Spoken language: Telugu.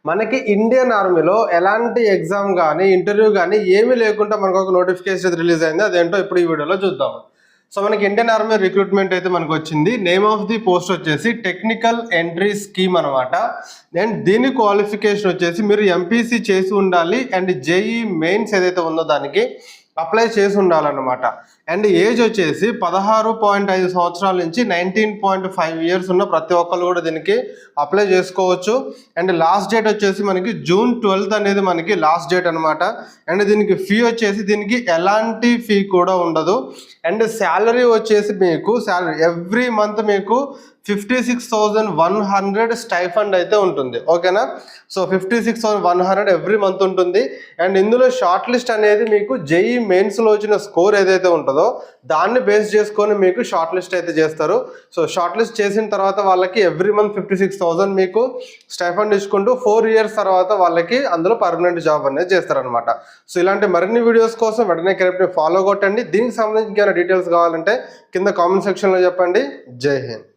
మనకి ఇండియన్ ఆర్మీలో ఎలాంటి ఎగ్జామ్ కానీ ఇంటర్వ్యూ కానీ ఏమీ లేకుండా మనకు ఒక నోటిఫికేషన్ రిలీజ్ అయింది. అదేంటో ఇప్పుడు ఈ వీడియోలో చూద్దాం. సో మనకి ఇండియన్ ఆర్మీ రిక్రూట్మెంట్ అయితే మనకు వచ్చింది. నేమ్ ఆఫ్ ది పోస్ట్ వచ్చేసి టెక్నికల్ ఎంట్రీ స్కీమ్ అనమాట. అండ్ దీని క్వాలిఫికేషన్ వచ్చేసి మీరు ఎంపీసీ చేసి ఉండాలి అండ్ జేఈ మెయిన్స్ ఏదైతే ఉందో దానికి అప్లై చేసి ఉండాలన్నమాట. అండ్ ఏజ్ వచ్చేసి 16.5 సంవత్సరాల నుంచి 19.5 ఇయర్స్ ఉన్న ప్రతి ఒక్కరు కూడా దీనికి అప్లై చేసుకోవచ్చు. అండ్ లాస్ట్ డేట్ వచ్చేసి మనకి June 12th అనేది మనకి లాస్ట్ డేట్ అనమాట. అండ్ దీనికి ఫీ వచ్చేసి దీనికి ఎలాంటి ఫీ కూడా ఉండదు. అండ్ శాలరీ వచ్చేసి మీకు ఎవ్రీ మంత్ మీకు 56,100 స్టైఫండ్ అయితే ఉంటుంది. ఓకేనా? సో 56,100 ఎవ్రీ మంత్ ఉంటుంది. అండ్ ఇందులో షార్ట్ లిస్ట్ అనేది మీకు జేఈ మెయిన్స్లో వచ్చిన స్కోర్ ఏదైతే ఉంటుందో దాన్ని బేస్ చేసుకొని మీకు షార్ట్ లిస్ట్ అయితే చేస్తారు. సో షార్ట్ లిస్ట్ చేసిన తర్వాత వాళ్ళకి ఎవ్రీ మంత్ 56,000 మీకు స్టైఫండ్ ఇచ్చుకుంటూ 4 years తర్వాత వాళ్ళకి అందులో పర్మనెంట్ జాబ్ అనేది చేస్తారనమాట. సో ఇలాంటి మరిన్ని వీడియోస్ కోసం వెంటనే కరెక్ట్ని ఫాలో కొట్టండి. దీనికి సంబంధించి ఇంకేమైనా డీటెయిల్స్ కావాలంటే కింద కామెంట్ సెక్షన్లో చెప్పండి. జై హింద్.